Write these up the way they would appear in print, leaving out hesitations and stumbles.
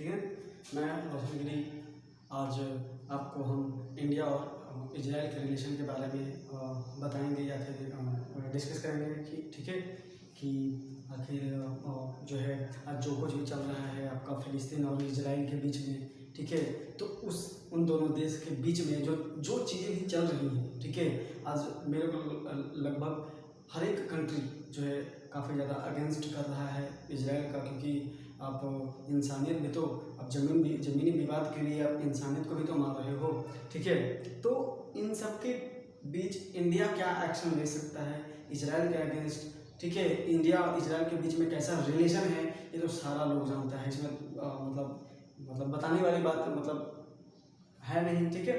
ठीक है। मैं रोशन गिरी, आज आपको हम इंडिया और इजराइल के रिलेशन के बारे में बताएंगे या फिर डिस्कस करेंगे कि ठीक है कि आखिर जो है आज जो कुछ भी चल रहा है आपका फ़िलिस्तीन और इजराइल के बीच में, ठीक है, तो उन दोनों देश के बीच में जो चीज़ें भी चल रही हैं, ठीक है, आज मेरे को लगभग हर एक कंट्री जो है काफ़ी ज़्यादा अगेंस्ट कर रहा है इजराइल का, क्योंकि आप इंसानियत भी तो अब ज़मीनी विवाद के लिए आप इंसानियत को भी तो मार रहे हो, ठीक है। तो इन सब के बीच इंडिया क्या एक्शन ले सकता है इजराइल के अगेंस्ट, ठीक है। इंडिया और इजराइल के बीच में कैसा रिलेशन है ये तो सारा लोग जानता है, इसमें मतलब बताने वाली बात है नहीं, ठीक है,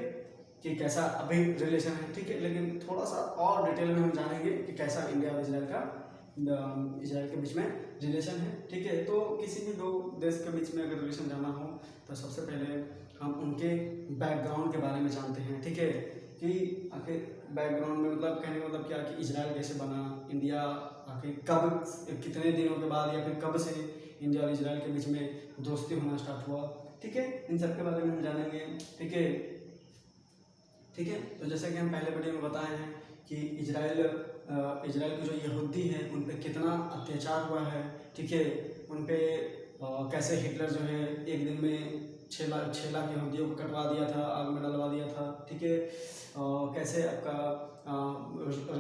कि कैसा अभी रिलेशन है, ठीक है। लेकिन थोड़ा सा और डिटेल में हम जानेंगे कि कैसा इंडिया और इजराइल के बीच में रिलेशन है, ठीक है। तो किसी भी दो देश के बीच में अगर रिलेशन जाना हो तो सबसे पहले हम उनके बैकग्राउंड के बारे में जानते हैं, ठीक है, कि आखिर बैकग्राउंड में कहने का मतलब क्या कि इजराइल कैसे बना, इंडिया आखिर कब, कितने दिनों के बाद या फिर कब से इंडिया और इजराइल के बीच में दोस्ती होना स्टार्ट हुआ, ठीक है। इन सब के बारे में हम जानेंगे, ठीक है। तो जैसे कि हम पहले वीडियो में बताए हैं कि इजराइल के जो यहूदी हैं उन पे कितना अत्याचार हुआ है, ठीक है। उन पे कैसे हिटलर जो है एक दिन में 6 लाख यहूदियों को कटवा दिया था, आग में डलवा दिया था, ठीक है। कैसे आपका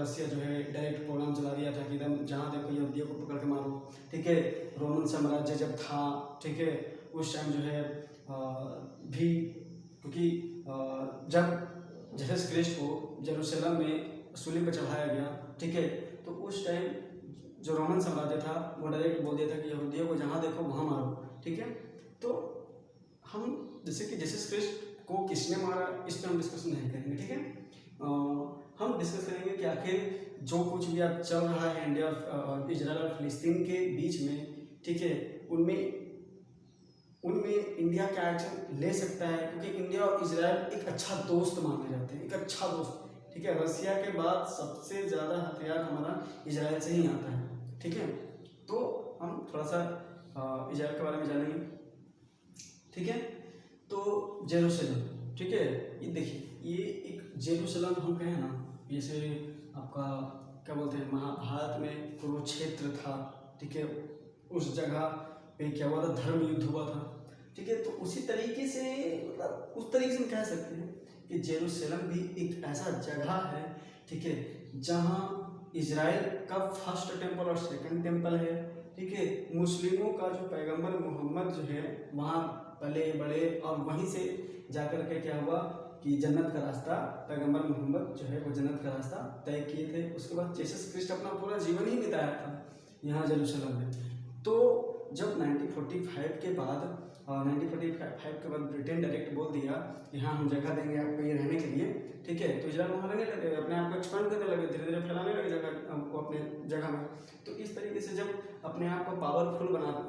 रसिया जो है डायरेक्ट प्रोग्राम चला दिया था कि एकदम जहाँ देखो यहूदियों को पकड़ के मारो, ठीक है। रोमन साम्राज्य जब था, ठीक है, उस टाइम जो है भी, क्योंकि जब जीसस क्रिस्ट को जेरूसलम में सूली पर चढ़ाया गया, ठीक है, तो उस टाइम जो रोमन साम्राज्य था वो डायरेक्ट बोल दिया था कि यहूदियों को जहाँ देखो वहाँ मारो, ठीक है। तो हम जैसे कि जीसस क्रिस्ट को किसने मारा इस पर हम डिस्कस नहीं करेंगे, ठीक है। हम डिस्कस करेंगे कि आखिर जो कुछ भी अब चल रहा है इंडिया और इजराइल और फिलिस्तीन के बीच में, ठीक है, उनमें इंडिया क्या एक्शन ले सकता है, क्योंकि इंडिया और इजराइल एक अच्छा दोस्त माने जाते हैं, एक अच्छा दोस्त, ठीक है। रसिया के बाद सबसे ज़्यादा हथियार हमारा इजराइल से ही आता है, ठीक है। तो हम थोड़ा सा इजराइल के बारे में जानेंगे, ठीक है। तो जेरूसलम, ठीक है, ये देखिए, ये एक जेरूसलम हम कहें ना, जैसे आपका क्या बोलते हैं, महाभारत में कुरुक्षेत्र था, ठीक है, उस जगह पे क्या हुआ था, धर्म युद्ध हुआ था, ठीक है। तो उसी तरीके से उस तरीके से हम कह सकते हैं कि जेरूसलम भी एक ऐसा जगह है, ठीक है, जहाँ इजराइल का फर्स्ट टेम्पल और सेकंड टेम्पल है, ठीक है। मुस्लिमों का जो पैगंबर मोहम्मद जो है वहाँ पले बड़े, और वहीं से जाकर के क्या हुआ कि जन्नत का रास्ता, पैगंबर मोहम्मद जो है वो जन्नत का रास्ता तय किए थे। उसके बाद जीसस क्रिस्ट अपना पूरा जीवन ही बिताया था यहाँ जेरूसलम में। तो जब 1945 के बाद ब्रिटेन डायरेक्ट बोल दिया कि हाँ हम जगह देंगे आपको ये रहने के लिए, ठीक है, तो इजराइल वहाँ रहने लगे, अपने आप को एक्सपांड करने लगे, धीरे धीरे फैलाने लगे जगह को अपने जगह में। तो इस तरीके से जब अपने आप को पावरफुल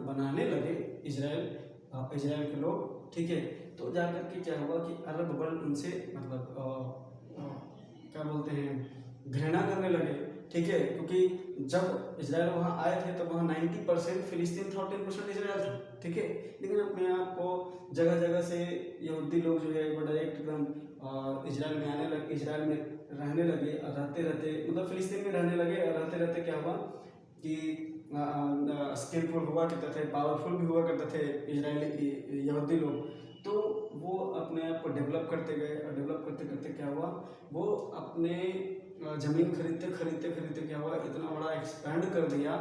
बनाने लगे इजराइल के लोग, ठीक है, तो जाकर के क्या हुआ कि अरब वर्ल्ड उनसे क्या बोलते हैं, घृणा करने लगे, ठीक है। क्योंकि जब इजराइल वहाँ आए थे तो वहाँ 90% फिलिस्तीन था और 10% इजराइल था, ठीक है। लेकिन अपने आप को जगह जगह से यहूदी लोग जो है वो डायरेक्ट एकदम इजराइल में आने लगे, इजराइल में रहने लगे, और रहते मतलब फिलिस्तीन में रहने लगे, और रहते क्या हुआ कि स्किलफुल हुआ करते थे, पावरफुल भी हुआ करते थे इजरायली यहूदी लोग। तो वो अपने आप को डेवलप करते गए, और डेवलप करते करते क्या हुआ, वो अपने ज़मीन खरीदते क्या हुआ, इतना बड़ा एक्सपेंड कर दिया,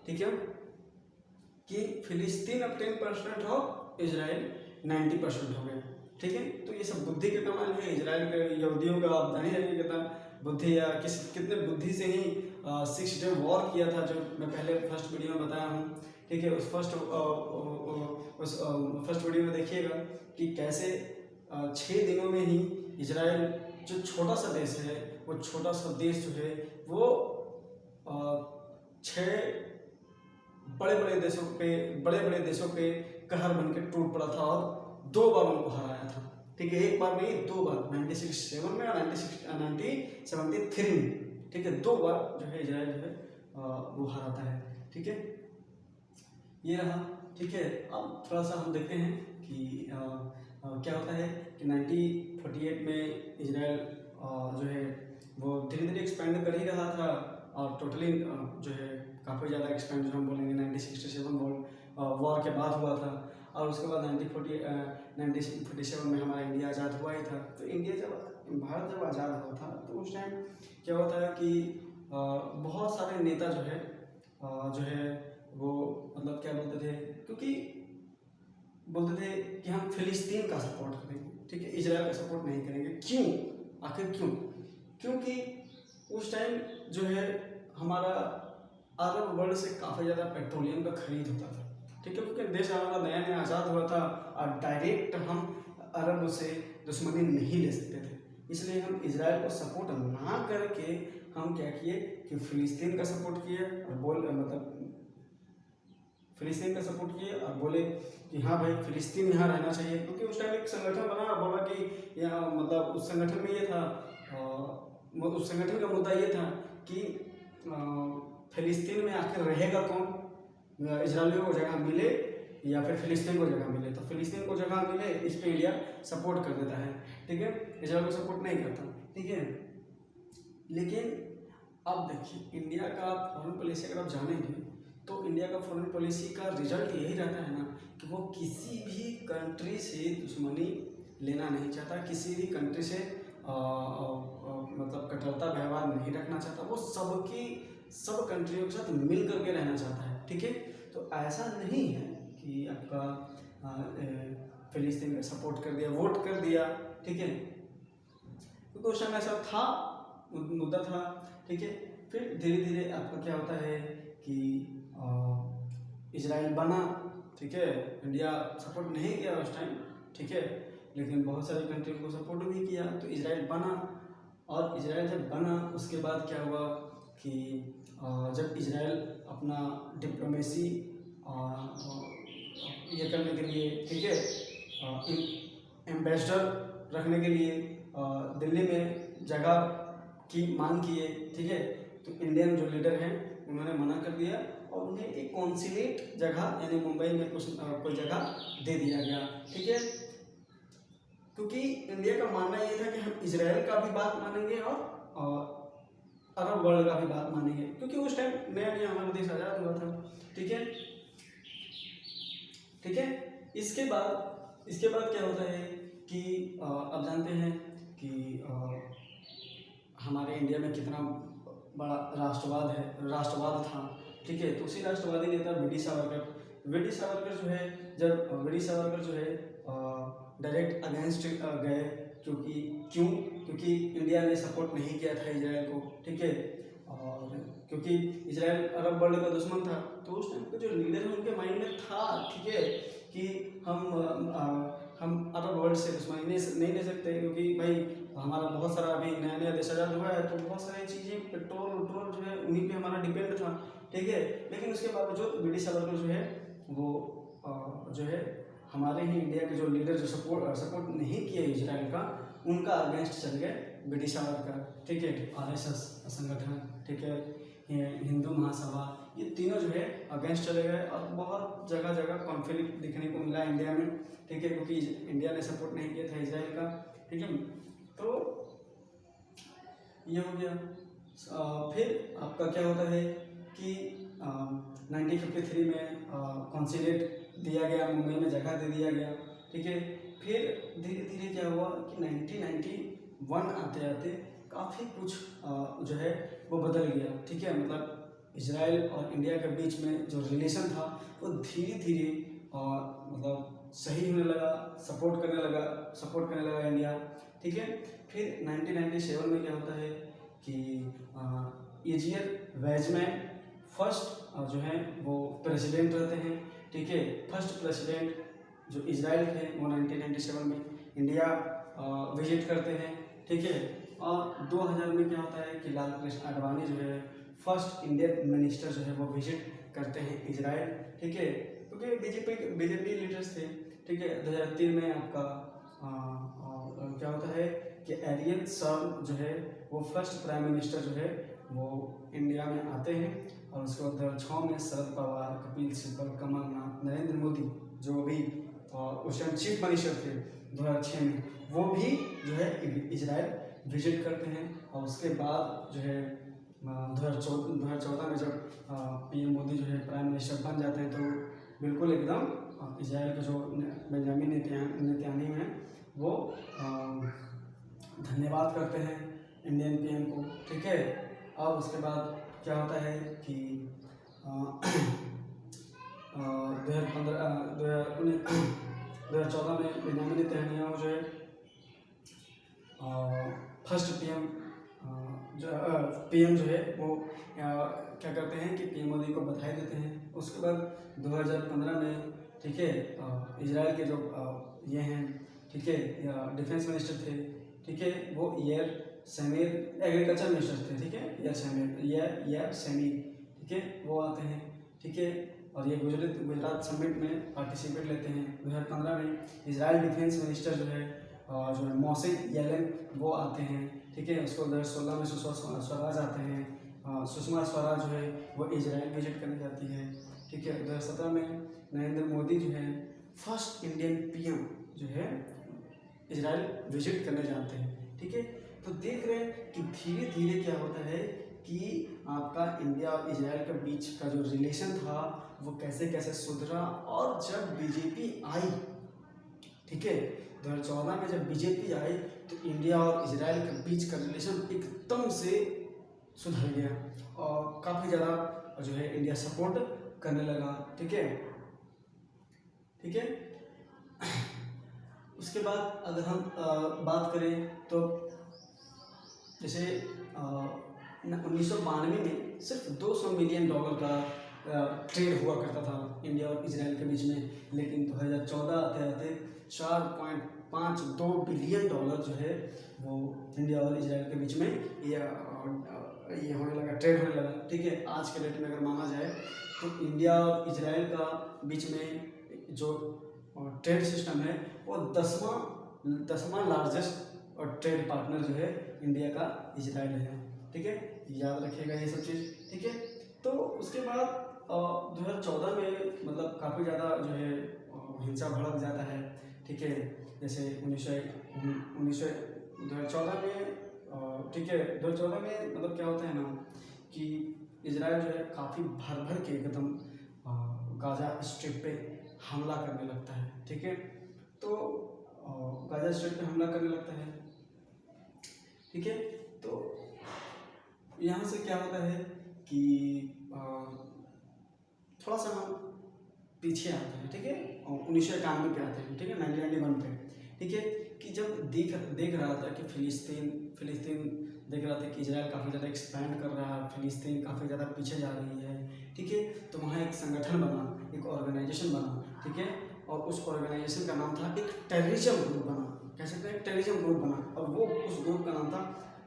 ठीक है, कि फिलिस्तीन अब 10% हो, इजराइल 90% हो गया, ठीक है। तो ये सब बुद्धि के कमाल है इजराइल के यहूदियों का। आप जानिए कितना बुद्धि या कितने बुद्धि से ही 6 डे वॉर किया था, जो मैं पहले फर्स्ट वीडियो में बताया हूँ, ठीक है। उस फर्स्ट वीडियो में देखिएगा कि कैसे 6 दिनों में ही इजराइल जो छोटा सा देश है, वो छोटा सा देश जो है वो 6 बड़े बड़े देशों पे कहर बन के टूट पड़ा था, और 2 बार उनको हराया था, ठीक है। एक बार नहीं 2 बार, 1967 में और 1973 में, ठीक है, 2 बार जो है इजराइल जो है वो हराता है, ठीक है। ये रहा, ठीक है। अब थोड़ा सा हम देखते हैं कि क्या होता है कि 1948 में इजराइल जो है वो धीरे धीरे एक्सपेंड कर ही रहा था, और टोटली जो है काफ़ी ज़्यादा एक्सपेंड जो हम बोलेंगे 1967 वॉर के बाद हुआ था। और उसके बाद 1947 में हमारा इंडिया आज़ाद हुआ ही था। तो इंडिया जब भारत जब आज़ाद हुआ था तो उस टाइम क्या होता है कि बहुत सारे नेता जो है वो मतलब क्या बोलते थे, क्योंकि बोलते थे कि हम फिलिस्तीन का सपोर्ट करेंगे, ठीक है, इजराइल का सपोर्ट नहीं करेंगे। क्यों? आखिर क्यों? क्योंकि उस टाइम जो है हमारा अरब वर्ल्ड से काफ़ी ज़्यादा पेट्रोलियम का खरीद होता था, ठीक है, क्योंकि देश हमारा नया नया आज़ाद हुआ था और डायरेक्ट हम अरब से दुश्मनी नहीं ले सकते थे। इसलिए हम इजराइल को सपोर्ट ना करके हम क्या किए कि फिलिस्तीन का सपोर्ट किए और मतलब फिलिस्तीन का सपोर्ट किए और बोले कि हाँ भाई फिलिस्तीन यहाँ रहना चाहिए, क्योंकि उस टाइम एक संगठन बना, बोला कि यहाँ मतलब उस संगठन में ये था, उस संगठन का मुद्दा ये था कि फिलिस्तीन में आखिर रहेगा कौन, इजरायलियों को जगह मिले या फिर फिलिस्तीन को जगह मिले। तो फिलिस्तीन को जगह मिले इस पर इंडिया सपोर्ट कर देता है, ठीक है, इजराइल को सपोर्ट नहीं करता, ठीक है। लेकिन अब देखिए इंडिया का फॉरेन पॉलिसी अगर आप जानेंगे तो इंडिया का फॉरेन पॉलिसी का रिजल्ट यही रहता है ना कि वो किसी भी कंट्री से दुश्मनी लेना नहीं चाहता, किसी भी कंट्री से मतलब कठोरता व्यवहार नहीं रखना चाहता, वो सब कंट्रियों के साथ मिल करके रहना चाहता है, ठीक है। तो ऐसा नहीं है कि आपका फिलिस्तीन का सपोर्ट कर दिया, वोट कर दिया, ठीक है, क्योंकि उस टाइम ऐसा था, मुद्दा था, ठीक है। फिर धीरे धीरे आपका क्या होता है कि इजराइल बना, ठीक है, इंडिया सपोर्ट नहीं किया उस टाइम, ठीक है, लेकिन बहुत सारी कंट्री को सपोर्ट भी किया, तो इजराइल बना। और इजराइल जब बना उसके बाद क्या हुआ कि जब इजराइल अपना डिप्लोमेसी ये करने के लिए, ठीक है, एम्बेसडर रखने के लिए दिल्ली में जगह की मांग किए, ठीक है, तो इंडियन जो लीडर हैं उन्होंने मना कर दिया और उन्हें एक कॉन्सुलेट जगह यानी मुंबई में कोई जगह दे दिया गया, ठीक है, क्योंकि इंडिया का मानना ये था कि हम इजराइल का भी बात मानेंगे और अरब वर्ल्ड का भी बात मानेंगे, क्योंकि उस टाइम नया नया हमारा देश आज़ाद हुआ था, ठीक है, ठीक है। इसके बाद क्या होता है कि अब जानते हैं कि हमारे इंडिया में कितना बड़ा राष्ट्रवाद था, ठीक है। तो उसी राष्ट्रवादी नेता वी.डी. सावरकर जो है, जब वी.डी. सावरकर जो है डायरेक्ट अगेंस्ट गए, क्योंकि इंडिया ने सपोर्ट नहीं किया था इजराइल को, ठीक है, और क्योंकि इजराइल अरब वर्ल्ड का दुश्मन था, तो उस टाइम के जो लीडर हैं उनके माइंड में था, ठीक है, कि हम अरब वर्ल्ड से दुश्मनी नहीं ले सकते, क्योंकि भाई हमारा बहुत सारा अभी नया नया देश आज़ाद हुआ है, तो बहुत सारी चीज़ें पेट्रोल जो है उन्हीं पे हमारा डिपेंड था, ठीक है। लेकिन उसके बावजूद वी.डी. सावरकर जो है वो जो है हमारे ही इंडिया के जो लीडर जो सपोर्ट नहीं किए इजराइल का, उनका अगेंस्ट चल गए वी.डी. सावरकर, ठीक है, RSS संगठन, ठीक है, हिंदू महासभा, ये तीनों जो है अगेंस्ट चले गए और बहुत जगह जगह कॉन्फ्लिक्ट देखने को मिला इंडिया में, ठीक है, क्योंकि इंडिया ने सपोर्ट नहीं किया था इजराइल का, ठीक है। तो ये हो गया। फिर आपका क्या होता है कि 1953 में कॉन्सुलेट दिया गया, मुंबई में जगह दे दिया गया, ठीक है। फिर धीरे धीरे क्या हुआ कि 1991 आते आते काफ़ी कुछ जो है वो बदल गया, ठीक है, मतलब इजराइल और इंडिया के बीच में जो रिलेशन था वो धीरे धीरे मतलब सही होने लगा, सपोर्ट करने लगा इंडिया, ठीक है। फिर 1997 में क्या होता है कि इजियर वेजमैन फर्स्ट जो है वो प्रेसिडेंट रहते हैं, ठीक है। फर्स्ट प्रेसिडेंट जो इजराइल थे वो 1997 में इंडिया विजिट करते हैं, ठीक है। और 2000 में क्या होता है कि लाल कृष्ण आडवाणी जो है फर्स्ट इंडियन मिनिस्टर जो है वो विजिट करते हैं इजराइल, ठीक है, क्योंकि बीजेपी लीडर्स थे, ठीक है। 2003 में आपका क्या होता है कि एरियल शर्म जो है वो फर्स्ट प्राइम मिनिस्टर जो है वो इंडिया में आते हैं, और उसके बाद 2006 में शरद पवार, कपिल सिब्बल, कमलनाथ, नरेंद्र मोदी जो अभी उस टाइम चीफ मिनिस्टर थे 2006 में, वो भी जो है इजराइल विजिट करते हैं। और उसके बाद जो है 2014 में जब पीएम मोदी जो है प्राइम मिनिस्टर बन जाते हैं, तो बिल्कुल एकदम इजराइल के जो बेंजामिन नेतन्याहू हैं वो धन्यवाद करते हैं इंडियन पीएम को, ठीक है। अब उसके बाद क्या होता है कि 2014 में बेंजामिन नेतन्याहू जो है फर्स्ट पीएम जो है वो क्या करते हैं कि पीएम मोदी को बधाई देते हैं। उसके बाद 2015 में, ठीक है, इजराइल के जो ये हैं, ठीक है, डिफेंस मिनिस्टर थे, ठीक है, वो यार समीर एग्रीकल्चर मिनिस्टर थे, ठीक है, यार समीर, ठीक है, वो आते हैं, ठीक है, और ये गुजरात समिट में पार्टिसिपेट लेते हैं। 2015 में इजराइल डिफेंस मिनिस्टर जो है मोशे यालेन वो आते हैं, ठीक है। उसको 2016 में सुषमा स्वराज आते हैं, सुषमा स्वराज जो है वो इजराइल विजिट करने जाती है, ठीक है। 2017 में नरेंद्र मोदी जो है फर्स्ट इंडियन पीएम जो है इजराइल विजिट करने जाते हैं, ठीक है। तो देख रहे हैं कि धीरे धीरे क्या होता है कि आपका इंडिया और इजराइल के बीच का जो रिलेशन था वो कैसे कैसे सुधरा। और जब बीजेपी आई, ठीक है, 2014 में जब बीजेपी आई तो इंडिया और इजराइल के बीच का रिलेशन एकदम से सुधर गया और काफ़ी ज़्यादा जो है इंडिया सपोर्ट करने लगा, ठीक है, ठीक है। उसके बाद अगर हम बात करें तो जैसे 1992 में सिर्फ $200 मिलियन का ट्रेड हुआ करता था इंडिया और इजराइल के बीच में, लेकिन 2014 आते आते $4.52 बिलियन जो है वो इंडिया और इजराइल के बीच में ये होने लगा, ट्रेड होने लगा, ठीक है। आज के डेट में अगर माना जाए तो इंडिया और इजराइल का बीच में जो ट्रेड सिस्टम है वो 10वां लार्जेस्ट और ट्रेड पार्टनर जो है इंडिया का इजराइल है, ठीक है, याद रखिएगा ये सब चीज़, ठीक है। तो उसके बाद 2014 में मतलब काफ़ी ज़्यादा जो है हिंसा भड़क जाता है, ठीक है। जैसे 2014 में, ठीक है, 2014 में मतलब क्या होता है ना कि इजराइल जो है काफ़ी भर के एकदम गाजा स्ट्रिप पे हमला करने लगता है, ठीक है। तो गाजा स्ट्रिप पे हमला करने लगता है, ठीक है। तो यहाँ से क्या होता है कि थोड़ा सा हम पीछे आते हैं, ठीक है, 1991 पे आते हैं, ठीक है, 1991 पे, ठीक है, कि जब देख रहा था कि फिलिस्तीन देख रहा था कि इजराइल काफ़ी ज़्यादा एक्सपैंड कर रहा है, फिलिस्तीन काफ़ी ज़्यादा पीछे जा रही है, ठीक है। तो वहाँ एक संगठन बना, एक ऑर्गेनाइजेशन बना, ठीक है, और उस ऑर्गेनाइजेशन का नाम था, एक टेररिज्म ग्रुप बना, कह सकते हैं टेररिज्म ग्रुप बना, और वो उस ग्रुप का नाम था,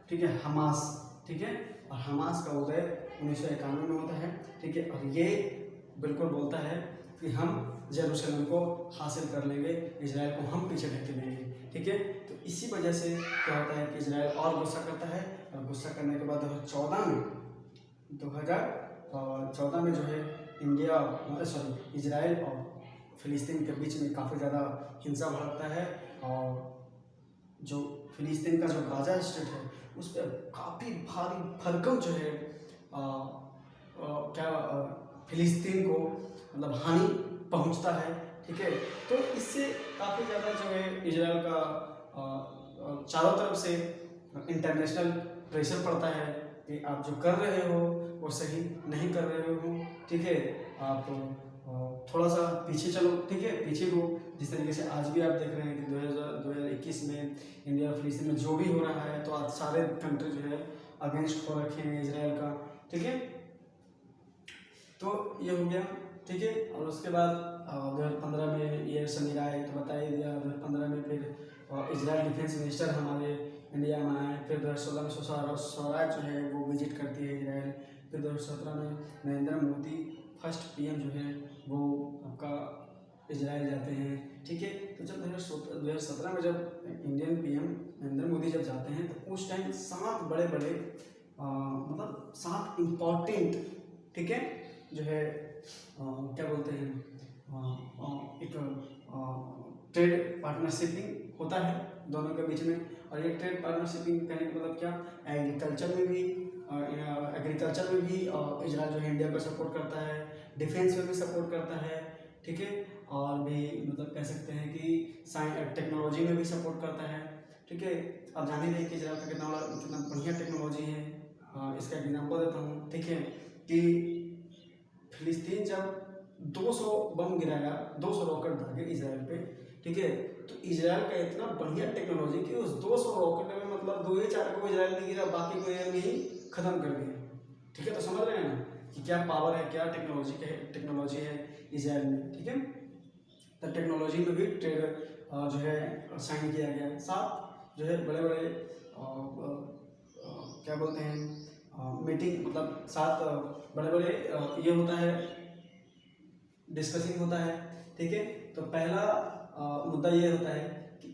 ठीक है, हमास, ठीक है। और हमास का उदय 1991 में होता है, ठीक है, और ये बिल्कुल बोलता है कि हम जेरूसलम को हासिल कर लेंगे, इजराइल को हम पीछे ढके देंगे, ठीक है। तो इसी वजह से क्या होता है कि इजराइल और गुस्सा करता है, और गुस्सा करने के बाद 2014 में जो है इजराइल और फिलिस्तीन के बीच में काफ़ी ज़्यादा हिंसा भड़कता है, और जो फिलिस्तीन का जो गाजा स्ट्रिप है उस पर काफ़ी भारी भरकम जो है फिलिस्तीन को मतलब हानि पहुंचता है, ठीक है। तो इससे काफ़ी ज़्यादा जो है इजराइल का चारों तरफ से इंटरनेशनल प्रेशर पड़ता है कि आप जो कर रहे हो वो सही नहीं कर रहे हो, ठीक है, आप थोड़ा सा पीछे चलो, ठीक है, पीछे हो। जिस तरीके से आज भी आप देख रहे हैं कि 2021 में इंडिया और फिलिस्तीन में जो भी हो रहा है, तो आज सारे कंट्री जो है अगेंस्ट हो रखे हैं इजराइल का, ठीक है। तो ये हो गया, ठीक है। और उसके बाद 2015 में ये समीर आए, तो बता ही दिया। 2015 में फिर इजराइल डिफेंस मिनिस्टर हमारे इंडिया में आए। फिर 2016 में स्वराज जो है वो विजिट करती है इजराइल। फिर 2017 में नरेंद्र मोदी फर्स्ट पीएम जो है वो आपका इजराइल जाते हैं, ठीक है। तो जब 2017 में जब इंडियन पीएम नरेंद्र मोदी जब जाते हैं तो उस टाइम 7 बड़े मतलब 7 इम्पॉर्टेंट, ठीक है, जो है क्या बोलते हैं एक ट्रेड पार्टनरशिपिंग होता है दोनों के बीच में। और ये ट्रेड पार्टनरशिपिंग कहने का मतलब क्या, एग्रीकल्चर में भी इजराइल जो है इंडिया को सपोर्ट करता है, डिफेंस में भी सपोर्ट करता है, ठीक है, और भी मतलब कह सकते हैं कि टेक्नोलॉजी में भी सपोर्ट करता है, ठीक है। आप जान ही रहे कि इजराइल का कितना बढ़िया टेक्नोलॉजी है। इसका एग्जाम्पल देता हूँ, ठीक है, कि फिलिस्तीन जब 200 बम गिराया, 200 रॉकेट दागे इजराइल पे, ठीक है, तो इजराइल का इतना बढ़िया टेक्नोलॉजी कि उस 200 रॉकेट में मतलब 2 या 4 को इजराइल ने गिरा, बाकी को एयर में ही खत्म कर दिया, ठीक है। तो समझ रहे हैं ना कि क्या पावर है, क्या टेक्नोलॉजी है इजराइल में, ठीक है। तो टेक्नोलॉजी में भी ट्रेड जो है साइन किया गया है। साथ जो है बड़े बड़े क्या बोलते हैं मीटिंग, मतलब साथ बड़े बड़े ये होता है, डिस्कसिंग होता है, ठीक है। तो पहला मुद्दा ये होता है कि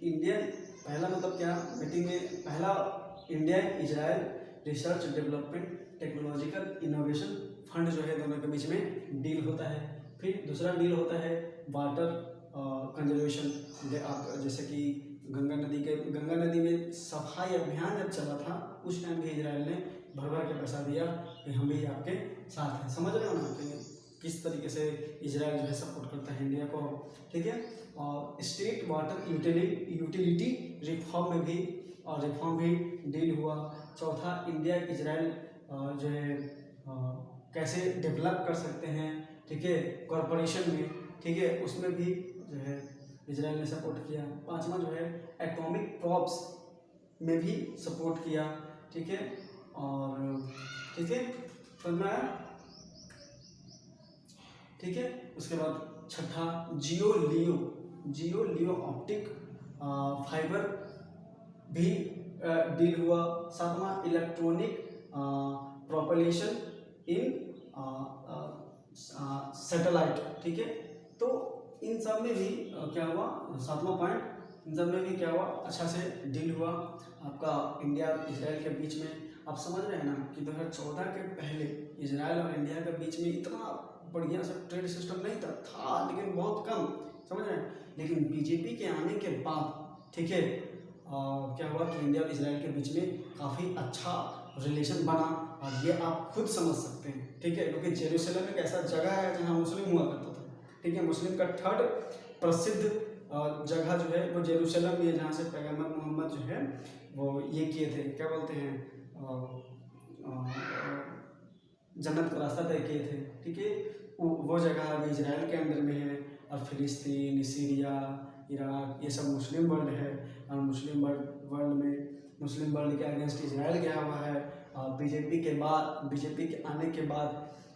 पहला मतलब क्या, मीटिंग में पहला India Israel research development technological innovation fund जो है दोनों के बीच में डील होता है। फिर दूसरा डील होता है वाटर कंजर्वेशन। आप जैसे कि गंगा नदी में सफाई अभियान जब चला था, उस टाइम भी इजराइल ने भर के पैसा दिया कि हम भी आपके साथ हैं। समझ रहे हो ना कि किस तरीके से इजराइल जो है सपोर्ट करता है इंडिया को, ठीक है। और स्टेट वाटर यूटिलिटी रिफॉर्म भी डील हुआ। चौथा, इंडिया इजराइल जो है कैसे डेवलप कर सकते हैं, ठीक है, कॉरपोरेशन में, ठीक है, उसमें भी जो है इजराइल ने सपोर्ट किया। पांचवा जो है एटॉमिक प्रॉप्स में भी सपोर्ट किया, ठीक है। और ठीक है, समझ में आया, ठीक है। उसके बाद छठा जियो लियो ऑप्टिक फाइबर भी डील हुआ। सातवां इलेक्ट्रॉनिक प्रोपल्शन इन सैटेलाइट, ठीक है। तो इन सब में भी क्या हुआ, सातवां पॉइंट, इन सब में भी क्या हुआ, अच्छा से डील हुआ आपका इंडिया इजराइल के बीच में। आप समझ रहे हैं ना कि 2014 के पहले इजराइल और इंडिया के बीच में इतना बढ़िया सा ट्रेड सिस्टम नहीं था, लेकिन बहुत कम, समझ रहे हैं। लेकिन बीजेपी के आने के बाद, ठीक है, क्या हुआ कि इंडिया और इजराइल के बीच में काफ़ी अच्छा रिलेशन बना। और ये आप खुद समझ सकते हैं, ठीक है, क्योंकि जेरूसलम एक ऐसा जगह है जहाँ मुस्लिम हुआ करता था, ठीक है। मुस्लिम का थर्ड प्रसिद्ध जगह जो है वो जेरूसलम में है, जहाँ से पैगम्बर मोहम्मद जो है वो ये किए थे, क्या बोलते हैं, जन्नत का रास्ता तय किए थे, ठीक है। वो जगह अभी इजराइल के अंदर में है। और फिलिस्तीन, सीरिया, इराक, ये सब मुस्लिम वर्ल्ड है। और मुस्लिम वर्ल्ड के अगेंस्ट इजराइल गया हुआ है। और बीजेपी के आने के बाद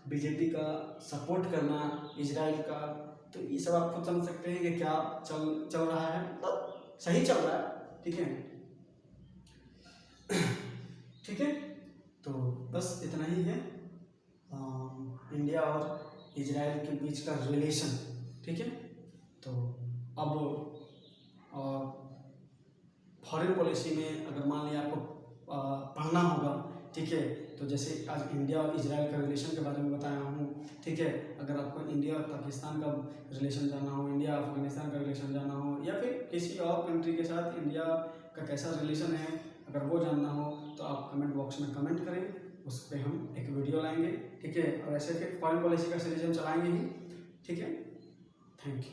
बीजेपी का सपोर्ट करना इजराइल का, तो ये सब आप खुद समझ सकते हैं कि क्या चल रहा है, मतलब सही चल रहा है, ठीक है। ठीक है, तो बस इतना ही है इंडिया और इजराइल के बीच का रिलेशन, ठीक है। तो अब फॉरेन पॉलिसी में अगर मान लिया आपको पढ़ना होगा, ठीक है, तो जैसे आज इंडिया और इजराइल का रिलेशन के बारे में बताया हूँ, ठीक है। अगर आपको इंडिया और पाकिस्तान का रिलेशन जानना हो, इंडिया अफगानिस्तान का रिलेशन जानना हो, या फिर किसी और कंट्री के साथ इंडिया का कैसा रिलेशन है, अगर वो जानना हो तो आप कमेंट बॉक्स में कमेंट करें, उस पर हम एक वीडियो लाएंगे, ठीक है। और ऐसे फिर फॉरेन पॉलिसी का सीरीज हम चलाएंगे ही, ठीक है। Thank you.